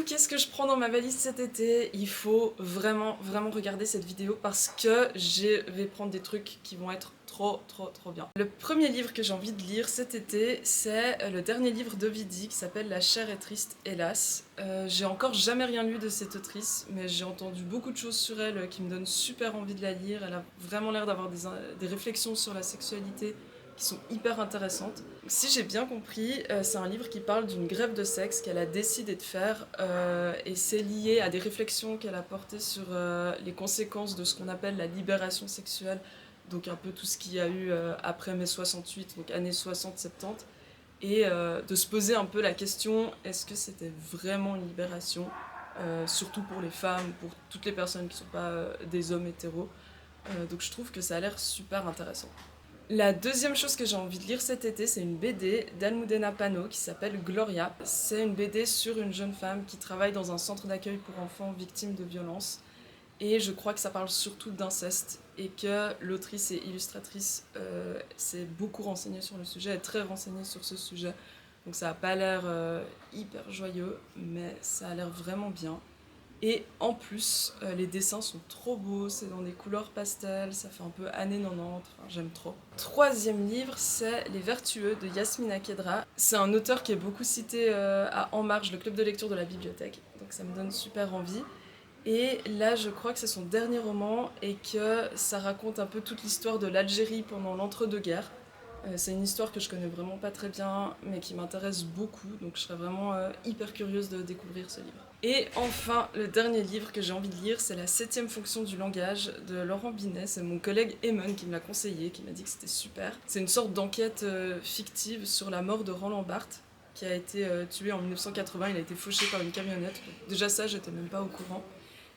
coup, qu'est-ce que je prends dans ma valise cet été? Il faut vraiment regarder cette vidéo parce que je vais prendre des trucs qui vont être trop bien. Le premier livre que j'ai envie de lire cet été, c'est le dernier livre d'Ovidie qui s'appelle La chair est triste, hélas. J'ai encore jamais rien lu de cette autrice, mais j'ai entendu beaucoup de choses sur elle qui me donnent super envie de la lire. Elle a vraiment l'air d'avoir des réflexions sur la sexualité qui sont hyper intéressantes. Si j'ai bien compris, c'est un livre qui parle d'une grève de sexe qu'elle a décidé de faire et c'est lié à des réflexions qu'elle a portées sur les conséquences de ce qu'on appelle la libération sexuelle, donc un peu tout ce qu'il y a eu après mai 68, donc années 60-70, et de se poser un peu la question, est-ce que c'était vraiment une libération, surtout pour les femmes, pour toutes les personnes qui ne sont pas des hommes hétéros. Donc je trouve que ça a l'air super intéressant. La deuxième chose que j'ai envie de lire cet été, c'est une BD d'Almudena Pano qui s'appelle Gloria. C'est une BD sur une jeune femme qui travaille dans un centre d'accueil pour enfants victimes de violences. Et je crois que ça parle surtout d'inceste et que l'autrice et illustratrice s'est beaucoup renseignée sur le sujet, est très renseignée sur ce sujet. Donc ça n'a pas l'air hyper joyeux, mais ça a l'air vraiment bien. Et en plus, les dessins sont trop beaux, c'est dans des couleurs pastel, ça fait un peu années 90, enfin, j'aime trop. Troisième livre, c'est Les Vertueux de Yasmina Khedra. C'est un auteur qui est beaucoup cité à En Marche, le club de lecture de la bibliothèque, donc ça me donne super envie. Et là, je crois que c'est son dernier roman et que ça raconte un peu toute l'histoire de l'Algérie pendant l'entre-deux-guerres. C'est une histoire que je connais vraiment pas très bien, mais qui m'intéresse beaucoup, donc je serais vraiment hyper curieuse de découvrir ce livre. Et enfin, le dernier livre que j'ai envie de lire, c'est La 7e fonction du langage de Laurent Binet. C'est mon collègue Eamon qui me l'a conseillé, qui m'a dit que c'était super. C'est une sorte d'enquête fictive sur la mort de Roland Barthes, qui a été tué en 1980, il a été fauché par une camionnette. Déjà ça, j'étais même pas au courant.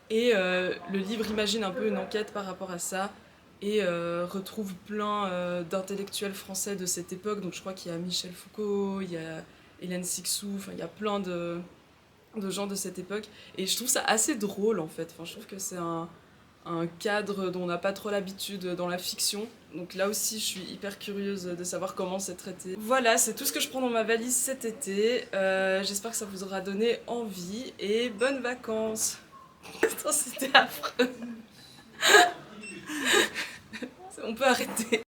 Et le livre imagine un peu une enquête par rapport à ça, et retrouve plein d'intellectuels français de cette époque. Donc je crois qu'il y a Michel Foucault, il y a Hélène Cixous, enfin il y a plein de gens de cette époque. Et je trouve ça assez drôle en fait. Enfin, je trouve que c'est un cadre dont on n'a pas trop l'habitude dans la fiction. Donc là aussi, je suis hyper curieuse de savoir comment c'est traité. Voilà, c'est tout ce que je prends dans ma valise cet été. J'espère que ça vous aura donné envie et bonnes vacances. Attends, c'était affreux. On peut arrêter.